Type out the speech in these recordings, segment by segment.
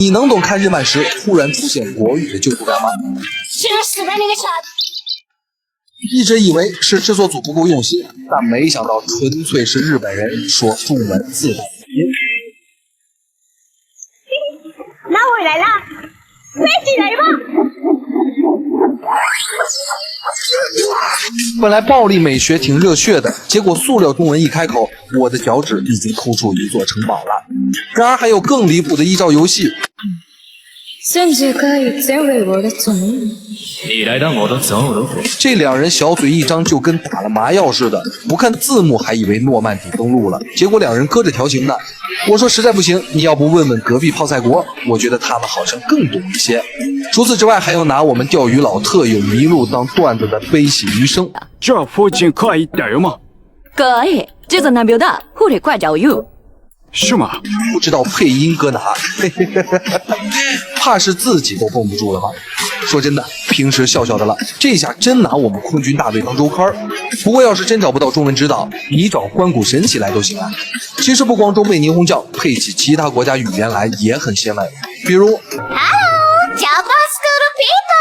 你能懂看日漫时突然出现国语的救赎感吗？一直以为是制作组不够用心，但没想到纯粹是日本人说中文自带语音。那我来了，飞起来吧！本来暴力美学挺热血的，结果塑料中文一开口，我的脚趾已经抠出一座城堡了。然而还有更离谱的依照游戏。甚至可以成为我的宠物。你来当我的宠物。这两人小嘴一张就跟打了麻药似的，不看字幕还以为诺曼底登陆了，结果两人搁着条形呢。我说实在不行，你要不问问隔壁泡菜国，我觉得他们好像更懂一些。除此之外，还要拿我们钓鱼佬特有迷路当段子的悲喜余生。这附近可以钓吗？可以，这个男表的护理快找有。是吗？不知道配音搁哪？怕是自己都绷不住了吧？说真的，平时笑笑的了，这下真拿我们空军大队当周刊。不过要是真找不到中文指导，你找关谷神起来都行啊。其实不光中配霓虹酱，配起其他国家语言来也很鲜美，比如 Hello, Japan School people.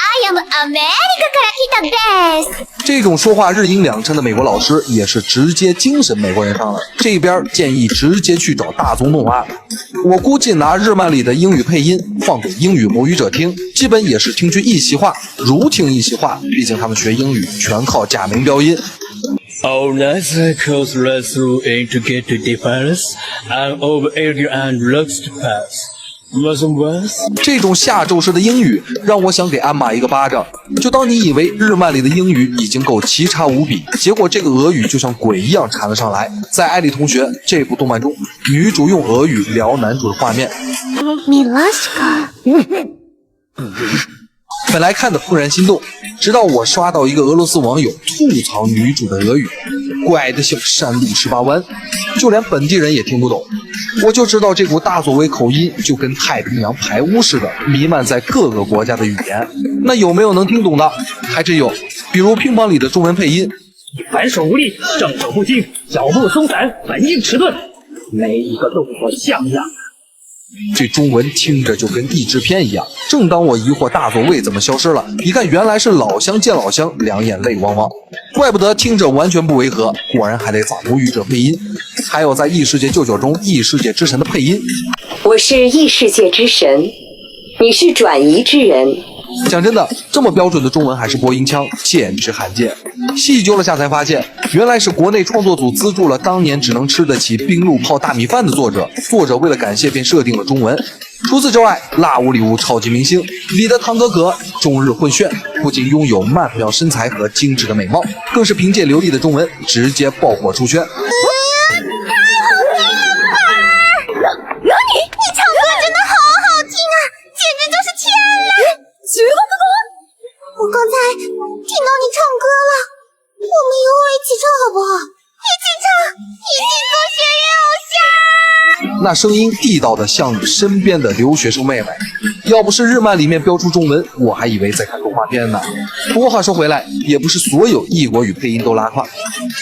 I am America から来たです。这种说话日英两称的美国老师也是直接精神美国人上了，这边建议直接去找大宗动画。我估计拿日漫里的英语配音放给英语母语者听，基本也是听句一席话如听一席话，毕竟他们学英语全靠假名标音。All nice circles run through to get to difference and over area and looks to pass.Wasn't worse？ 这种下咒式的英语让我想给鞍马一个巴掌。就当你以为日漫里的英语已经够奇差无比，结果这个俄语就像鬼一样缠了上来。在《艾丽同学》这部动漫中，女主用俄语聊男主的画面，米拉西卡。本来看得怦然心动，直到我刷到一个俄罗斯网友吐槽女主的俄语，怪得像山路18弯，就连本地人也听不懂。我就知道这股大所谓口音就跟太平洋排污似的，弥漫在各个国家的语言。那有没有能听懂的？还真有，比如乒乓里的中文配音，反手无力，正手不轻，脚步松散，反应迟钝，每一个动作像样。这中文听着就跟译制片一样。正当我疑惑大佐为怎么消失了，一看原来是老乡见老乡，两眼泪汪汪。怪不得听着完全不违和，果然还得找母语者配音。还有在异世界舅舅中异世界之神的配音，我是异世界之神，你是转移之人。讲真的，这么标准的中文还是播音腔，简直罕见。细究了下才发现，原来是国内创作组资助了当年只能吃得起冰露泡大米饭的作者为了感谢便设定了中文。除此之外，辣屋里屋超级明星里的堂哥哥中日混血，不仅拥有曼妙身材和精致的美貌，更是凭借流利的中文直接爆火出圈。我刚才听到你唱歌了，我们一会儿一起唱好不好？一起唱，一起做学员偶像。那声音地道的像你身边的留学生妹妹，要不是日漫里面标出中文，我还以为在看动画片呢。不过话说回来，也不是所有异国语配音都拉胯，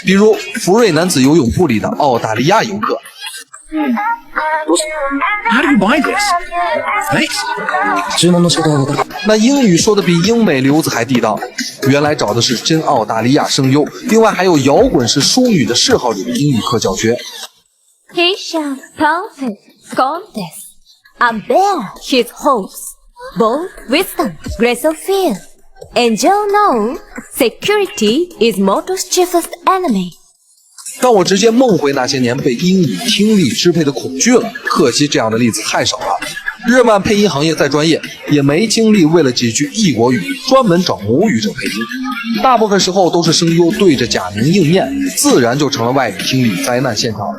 比如福瑞男子游泳部里的澳大利亚游客。How do you buy this? Thanks. 注文の仕方は那英语说的比英美流子还地道，原来找的是真澳大利亚声优，另外还有摇滚是淑女的嗜好里的英语课教学。He shall profit contest. A bear his hopes. Both wisdom, grace of fear. Angel know security is mortal's chiefest enemy. 让我直接梦回那些年被英语听力支配的恐惧了，可惜这样的例子太少了。日漫配音行业再专业，也没精力为了几句异国语专门找母语者配音，大部分时候都是声优对着假名应念，自然就成了外语听力灾难现场。